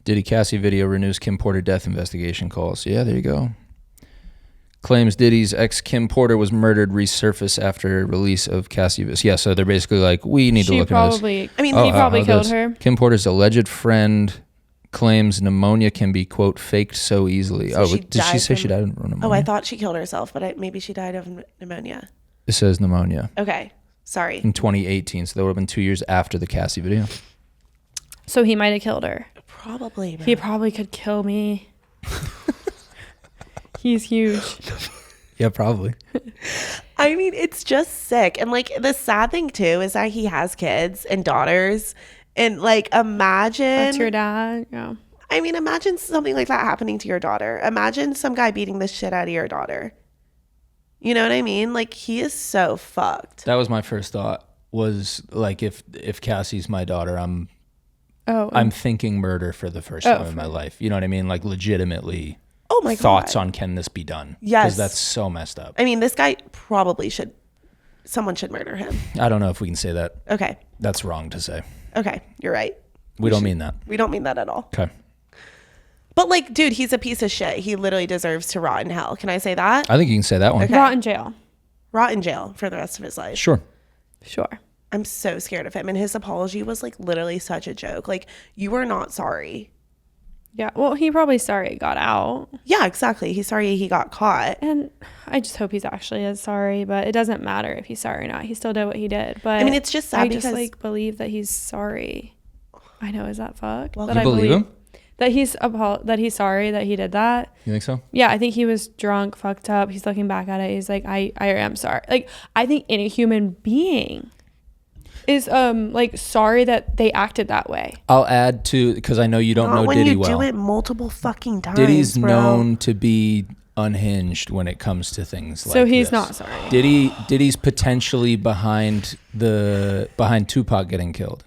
S3: Diddy Cassie video renews Kim Porter death investigation calls. Yeah, there you go. Claims Diddy's ex Kim Porter was murdered resurface after release of Cassie. Yeah, so they're basically like, we need to look into this.
S1: I mean, he probably killed her.
S3: Kim Porter's alleged friend claims pneumonia can be, quote, faked so easily.
S2: So
S3: did she say she died of pneumonia?
S2: Oh, I thought she killed herself, but maybe she died of pneumonia.
S3: It says pneumonia.
S2: Okay, sorry.
S3: In 2018, so that would have been 2 years after the Cassie video.
S1: So he might have killed her.
S2: Probably. Bro.
S1: He probably could kill me. He's huge.
S3: Yeah, probably.
S2: I mean, it's just sick. And like the sad thing too is that he has kids and daughters. And like imagine
S1: That's your dad. Yeah.
S2: I mean, imagine something like that happening to your daughter. Imagine some guy beating the shit out of your daughter. You know what I mean? Like he is so fucked.
S3: That was my first thought, was like if Cassie's my daughter, I'm thinking murder for the first time in my life. You know what I mean? Like legitimately.
S2: Oh my
S3: thoughts
S2: God.
S3: on can this be done?
S2: Yes.
S3: Because that's so messed up.
S2: I mean, this guy probably someone should murder him.
S3: I don't know if we can say that.
S2: Okay.
S3: That's wrong to say.
S2: Okay. You're right.
S3: We don't mean that.
S2: We don't mean that at all.
S3: Okay.
S2: But like, dude, he's a piece of shit. He literally deserves to rot in hell. Can I say that?
S3: I think you can say that one.
S2: Okay.
S1: Rot in jail.
S2: Rot in jail for the rest of his life.
S3: Sure.
S1: Sure.
S2: I'm so scared of him. And his apology was like literally such a joke. Like, you are not sorry.
S1: Yeah. Well, he probably sorry it got out.
S2: Yeah, exactly. He's sorry he got caught.
S1: And I just hope he's actually as sorry, but it doesn't matter if he's sorry or not. He still did what he did. But
S2: I mean, it's just sad
S1: I
S2: because
S1: just like believe that he's sorry. I know, is that fucked?
S2: Well,
S1: that
S3: you
S1: I
S3: believe him?
S1: That he's sorry that he did that.
S3: You think so?
S1: Yeah, I think he was drunk, fucked up. He's looking back at it. He's like, I am sorry. Like, I think any human being is like sorry that they acted that way.
S3: I'll add to, because I know you don't know Diddy well.
S2: When you do it multiple fucking times,
S3: Diddy's
S2: bro.
S3: known to be unhinged when it comes to things like
S1: So he's
S3: this.
S1: not sorry.
S3: Diddy's potentially behind Tupac getting killed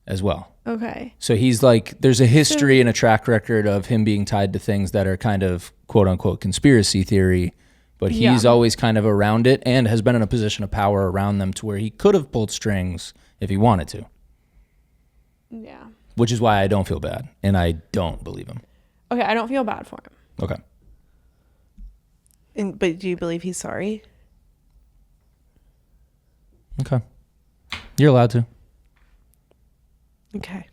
S3: as well.
S1: Okay.
S3: So he's like, there's a history and a track record of him being tied to things that are kind of quote unquote conspiracy theory, but he's always kind of around it and has been in a position of power around them to where he could have pulled strings if he wanted to.
S1: Yeah.
S3: Which is why I don't feel bad and I don't believe him.
S1: Okay, I don't feel bad for him.
S3: Okay.
S2: But do you believe he's sorry?
S3: Okay. You're allowed to.
S2: Okay.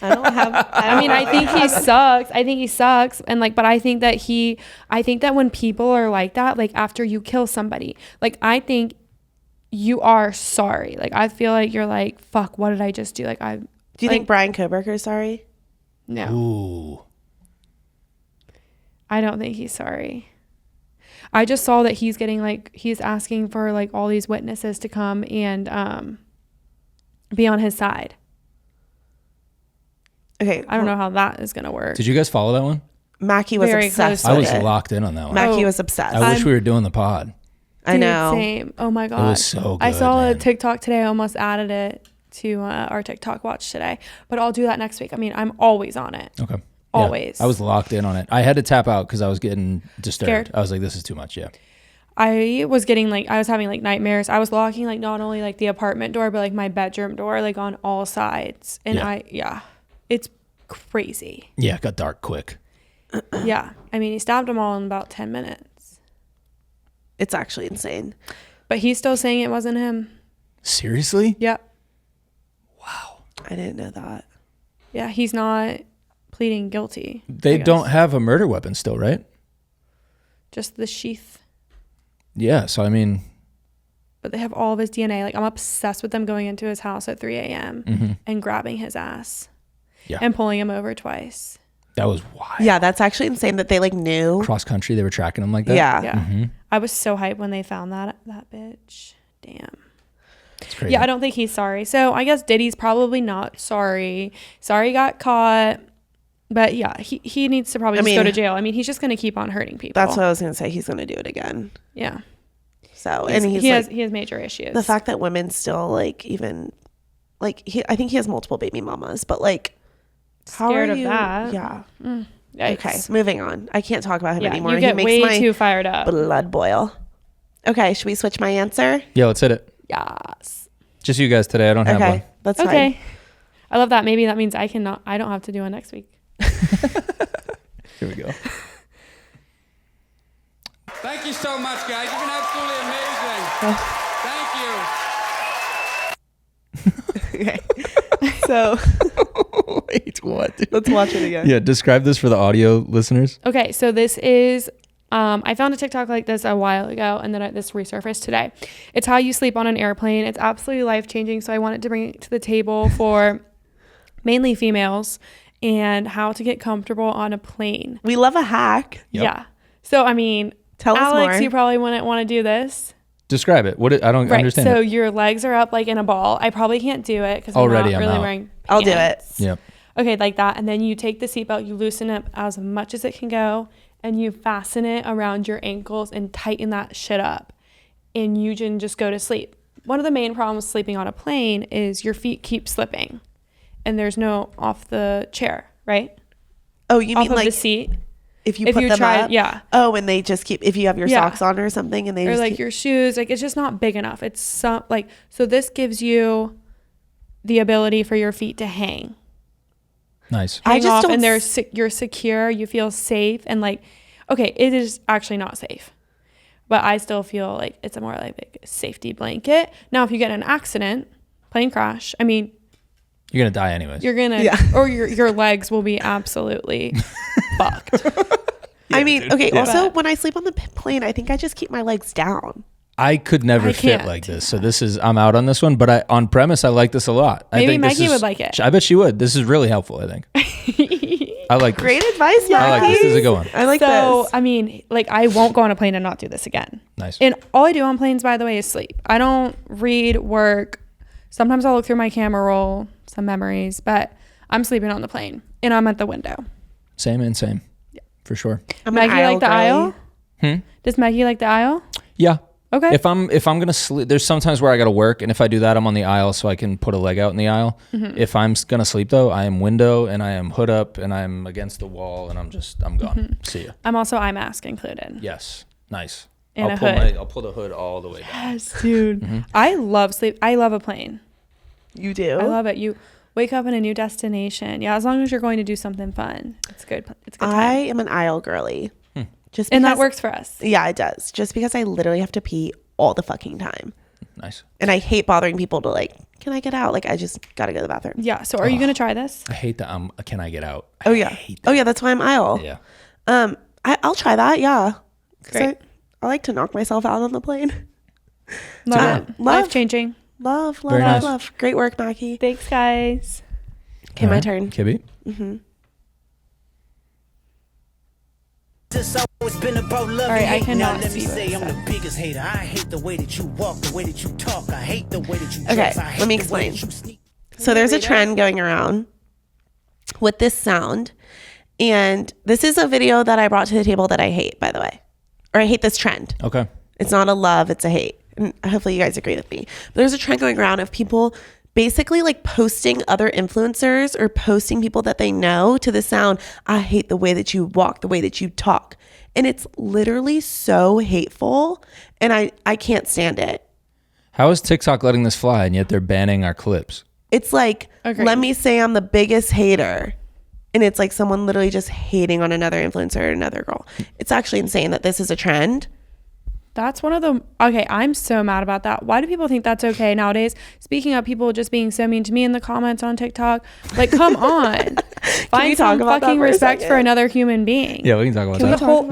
S2: I
S1: mean, I think he sucks. And like, but I think that when people are like that, like after you kill somebody, like I think you are sorry. Like, I feel like you're like, fuck, what did I just do? Like,
S2: do you think Brian Koberger is sorry?
S1: No.
S3: Ooh.
S1: I don't think he's sorry. I just saw that he's asking for like all these witnesses to come and be on his side.
S2: Okay.
S1: I don't know how that is going to work.
S3: Did you guys follow that one?
S2: Mackie was
S1: Very
S2: obsessed
S1: close.
S2: with
S3: I was
S2: it.
S3: locked in on that one.
S2: Mackie was obsessed.
S3: I wish we were doing the pod.
S2: I know.
S1: Same. Oh my God.
S3: It was so good,
S1: I saw
S3: man.
S1: a TikTok today. I almost added it to our TikTok watch today, but I'll do that next week. I mean, I'm always on it.
S3: Okay.
S1: Always.
S3: Yeah, I was locked in on it. I had to tap out because I was getting disturbed.
S1: Scared.
S3: I was like, this is too much. Yeah.
S1: I was having like nightmares. I was locking like not only like the apartment door, but like my bedroom door, like on all sides. And it's crazy.
S3: Yeah. It got dark quick.
S1: Yeah. I mean, he stabbed them all in about 10 minutes.
S2: It's actually insane.
S1: But he's still saying it wasn't him.
S3: Seriously?
S1: Yep.
S3: Wow.
S2: I didn't know that.
S1: Yeah. He's not pleading guilty.
S3: They don't have a murder weapon still, right?
S1: Just the sheath.
S3: Yeah. So, I mean,
S1: but they have all of his DNA. Like, I'm obsessed with them going into his house at 3 a.m. and grabbing his ass and pulling him over twice.
S3: That was wild.
S2: Yeah, that's actually insane that they like knew.
S3: Cross country, they were tracking him like that.
S2: Yeah.
S1: I was so hyped when they found that bitch. Damn.
S3: It's crazy.
S1: Yeah, I don't think he's sorry. So I guess Diddy's probably not sorry. Sorry got caught. But yeah, he needs to probably just go to jail. I mean, he's just going to keep on hurting people.
S2: That's what I was going to say. He's going to do it again.
S1: Yeah.
S2: So,
S1: he has major issues.
S2: The fact that women still like even like I think he has multiple baby mamas, but like
S1: scared of that.
S2: Yeah.
S1: Yikes.
S2: Okay, moving on. I can't talk about him anymore.
S1: You get
S2: he makes
S1: way
S2: my
S1: too fired up.
S2: Blood boil. Okay, should we switch my answer?
S3: Yeah, let's hit it.
S1: Yes.
S3: Just you guys today. I don't have one.
S2: That's
S1: okay.
S2: fine.
S1: I love that. Maybe that means I don't have to do one next week.
S3: Here we go.
S4: Thank you so much, guys. You've been absolutely amazing. Thank you.
S2: Okay. So
S3: Wait, what?
S2: let's watch it again.
S3: Yeah, describe this for the audio listeners.
S1: Okay, so this is I found a TikTok like this a while ago, and then this resurfaced today. It's how you sleep on an airplane. It's absolutely life-changing, so I wanted to bring it to the table for mainly females and how to get comfortable on a plane.
S2: We love a hack.
S3: Yep.
S1: Yeah. So, I mean,
S2: Tell us
S1: Alex,
S2: more.
S1: you probably wouldn't want to do this.
S3: Describe it. I don't understand.
S1: So
S3: it.
S1: your legs are up like in a ball. I probably can't do it because I'm
S3: Already,
S1: not
S3: I'm
S1: really
S3: out.
S1: wearing pants.
S2: I'll do it.
S3: Yep.
S1: Okay, like that. And then you take the seatbelt, you loosen it as much as it can go, and you fasten it around your ankles and tighten that shit up. And you can just go to sleep. One of the main problems sleeping on a plane is your feet keep slipping. And there's no off the chair, right?
S2: Oh, you
S1: Off
S2: mean
S1: of
S2: like
S1: the seat.
S2: if you put them up?
S1: Yeah.
S2: Oh, and they just keep, if you have your
S1: Yeah.
S2: socks on or something and they
S1: Or
S2: just
S1: like
S2: keep,
S1: your shoes. Like, it's just not big enough. It's so this gives you the ability for your feet to hang.
S3: Nice.
S2: I
S1: Hang
S2: just
S1: off,
S2: don't
S1: and
S2: s-
S1: you're secure. You feel safe, and like, okay, it is actually not safe, but I still feel like it's a more like a safety blanket. Now, if you get in an accident, plane crash, I mean,
S3: You're gonna die anyways.
S1: you're gonna, or your legs will be absolutely fucked.
S2: I mean, okay,
S3: Yeah.
S2: also when I sleep on the plane, I think I just keep my legs down.
S3: I could never
S1: I
S3: fit
S1: can't
S3: like
S1: do
S3: this. So I'm out on this one, but on premise, I like this a lot. I
S1: Maybe
S3: think this
S1: Maggie
S3: is-
S1: would like it.
S3: I bet she would. This is really helpful, I think. I like this.
S2: Great advice,
S3: I like this. This is a good one.
S2: I like
S1: So,
S2: this.
S1: I mean, like, I won't go on a plane and not do this again.
S3: Nice.
S1: And all I do on planes, by the way, is sleep. I don't read, work. Sometimes I'll look through my camera roll, some memories, but I'm sleeping on the plane and I'm at the window.
S3: Same and same. Yeah. For sure.
S2: I'm an
S1: Maggie like the
S2: girly.
S1: aisle? Does Maggie like the aisle?
S3: Yeah.
S1: Okay.
S3: If I'm gonna sleep, there's sometimes where I gotta work, and if I do that, I'm on the aisle so I can put a leg out in the aisle.
S1: Mm-hmm.
S3: If I'm gonna sleep though, I am window and I am hood up and I'm against the wall and I'm gone.
S1: Mm-hmm.
S3: See ya.
S1: I'm also eye mask included.
S3: Yes. Nice.
S1: And a hood.
S3: I'll pull the hood all the way down.
S1: Yes, dude. I love sleep. I love a plane.
S2: You do?
S1: I love it. You wake up in a new destination. Yeah, as long as you're going to do something fun. It's good. It's a good time.
S2: I am an aisle girly. Just
S1: And that
S2: because-
S1: works for us.
S2: Yeah, it does. Just because I literally have to pee all the fucking time.
S3: Nice.
S2: And I hate bothering people to like, can I get out? Like, I just got to go to the bathroom.
S1: Yeah. So are you going to try this?
S3: I hate that. Can I get out?
S2: Oh, yeah.
S3: I hate that.
S2: Oh, yeah. That's why I'm aisle.
S3: Yeah.
S2: I'll try that. Yeah. 'Cause
S1: Great.
S2: I like to knock myself out on the plane.
S1: Love it.
S2: Love.
S1: Life changing.
S2: Love.
S3: Very nice.
S2: Love. Great work, Mackie.
S1: Thanks, guys.
S2: Okay, my turn.
S3: Kibby.
S1: All right, I cannot
S5: Let me
S1: see
S5: say
S1: what
S5: I'm
S1: it
S5: the biggest hater. I hate the way that you walk, the way that you talk. I hate the way that you
S2: Okay,
S5: dress. I hate
S2: let me
S5: the way
S2: explain.
S5: that you sneak.
S2: So there's a trend going around with this sound. And this is a video that I brought to the table that I hate, by the way. Or I hate this trend.
S3: Okay.
S2: It's not a love, it's a hate. And hopefully you guys agree with me. But there's a trend going around of people basically like posting other influencers or posting people that they know to the sound, I hate the way that you walk, the way that you talk. And it's literally so hateful. And I can't stand it.
S3: How is TikTok letting this fly and yet they're banning our clips?
S2: It's like,
S1: Agreed.
S2: let me say I'm the biggest hater. And it's like someone literally just hating on another influencer or another girl. It's actually insane that this is a trend.
S1: That's one of the, okay, I'm so mad about that. Why do people think that's okay nowadays? Speaking of people just being so mean to me in the comments on TikTok, like, come on. Find
S2: talk
S1: some
S2: about that
S1: fucking
S2: for a
S1: respect for
S2: second?
S1: another human being.
S3: Yeah, we can talk about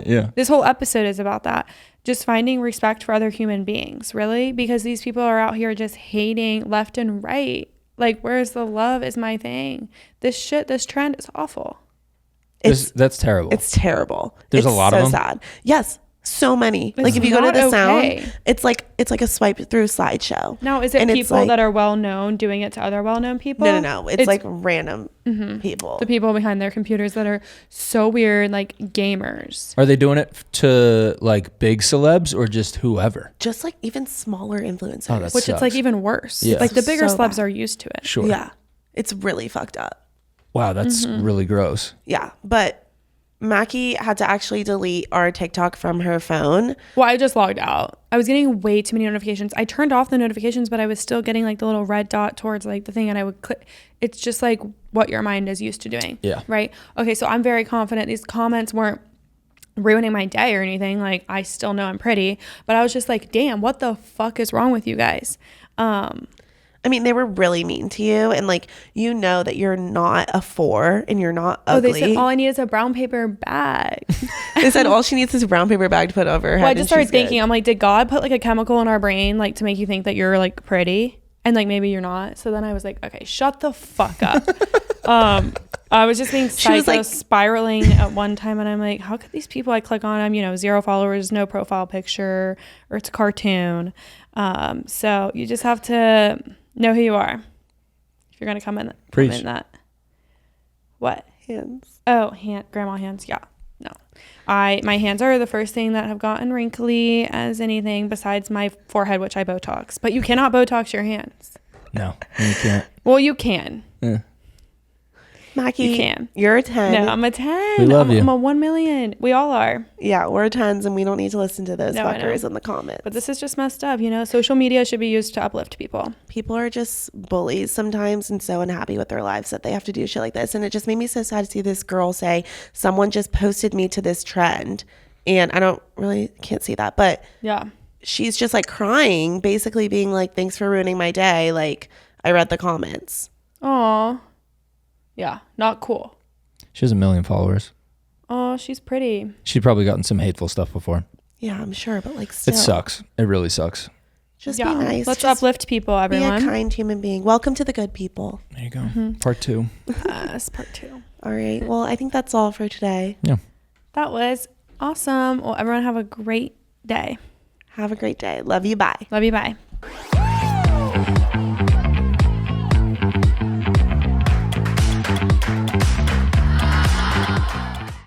S3: that.
S1: This whole episode is about that. Just finding respect for other human beings, really, because these people are out here just hating left and right. Like, where's the love is my thing. This trend is awful.
S3: That's terrible.
S2: It's terrible.
S3: There's
S2: it's
S3: a lot
S2: so
S3: of them.
S2: sad. Yes. So many.
S1: It's
S2: like if you go to
S1: not
S2: the
S1: okay.
S2: sound, it's like a swipe through slideshow.
S1: Now, is it
S2: And it's
S1: people
S2: like-
S1: that are well known doing it to other well known people?
S2: No. It's like random people.
S1: The people behind their computers that are so weird, like gamers.
S3: Are they doing it to like big celebs or just whoever?
S2: Just like even smaller influencers.
S3: Oh, that's
S1: Which it's like
S3: sucks.
S1: even worse.
S3: Yeah.
S1: Like the bigger
S2: So
S1: celebs
S2: bad.
S1: are used to it.
S3: Sure.
S2: Yeah. It's really fucked up.
S3: Wow, that's really gross.
S2: Yeah. But Mackie had to actually delete our TikTok from her phone.
S1: Well, I just logged out. I was getting way too many notifications. I turned off the notifications, but I was still getting like the little red dot towards like the thing, and I would click. It's just like what your mind is used to doing.
S3: Yeah.
S1: Right. Okay. So I'm very confident these comments weren't ruining my day or anything. Like, I still know I'm pretty, but I was just like, damn, what the fuck is wrong with you guys?
S2: I mean, they were really mean to you, and like, you know that you're not a 4 and you're not ugly.
S1: Oh, they said all I need is a brown paper bag.
S2: They said all she needs is a brown paper bag to put over her head.
S1: Well, I just
S2: and
S1: started
S2: she's good.
S1: thinking, I'm like, did God put like a chemical in our brain like to make you think that you're like pretty and like maybe you're not? So then I was like, okay, shut the fuck up. I was just being
S2: She was,
S1: psycho,
S2: like-
S1: spiraling at one time, and I'm like, how could these people? I click on them, 0 followers, no profile picture, or it's a cartoon. So you just have to know who you are if you're gonna come in that. What?
S2: Hands.
S1: Oh, grandma hands. Yeah. No. My hands are the first thing that have gotten wrinkly as anything besides my forehead, which I Botox. But you cannot Botox your hands.
S3: No, you can't.
S1: Well, you can.
S3: Yeah.
S2: Mackie,
S1: You can.
S2: you're a 10.
S1: No, I'm a 10.
S3: We love you.
S1: I'm a 1 million. We all are.
S2: Yeah, we're 10s, and we don't need to listen to those
S1: No, I know.
S2: fuckers in the comments.
S1: But this is just messed up. Social media should be used to uplift people.
S2: People are just bullies sometimes and so unhappy with their lives that they have to do shit like this. And it just made me so sad to see this girl say, someone just posted me to this trend. And I can't see that, but
S1: Yeah.
S2: she's just like crying, basically being like, thanks for ruining my day. Like, I read the comments.
S1: Aw. Yeah. Not cool.
S3: She has 1 million followers.
S1: Oh, she's pretty.
S3: She'd probably gotten some hateful stuff before.
S2: Yeah, I'm sure, but like still.
S3: It sucks. It really sucks.
S2: Just
S1: Yeah.
S2: be nice.
S1: Let's
S2: Just
S1: uplift people,
S2: be
S1: everyone.
S2: a kind human being. Welcome to the good people.
S3: There you go. Part 2.
S1: Yes, part 2.
S2: All right. Well, I think that's all for today.
S3: Yeah.
S1: That was awesome. Well, everyone have a great day.
S2: Have a great day. Love you. Bye.
S1: Love you. Bye.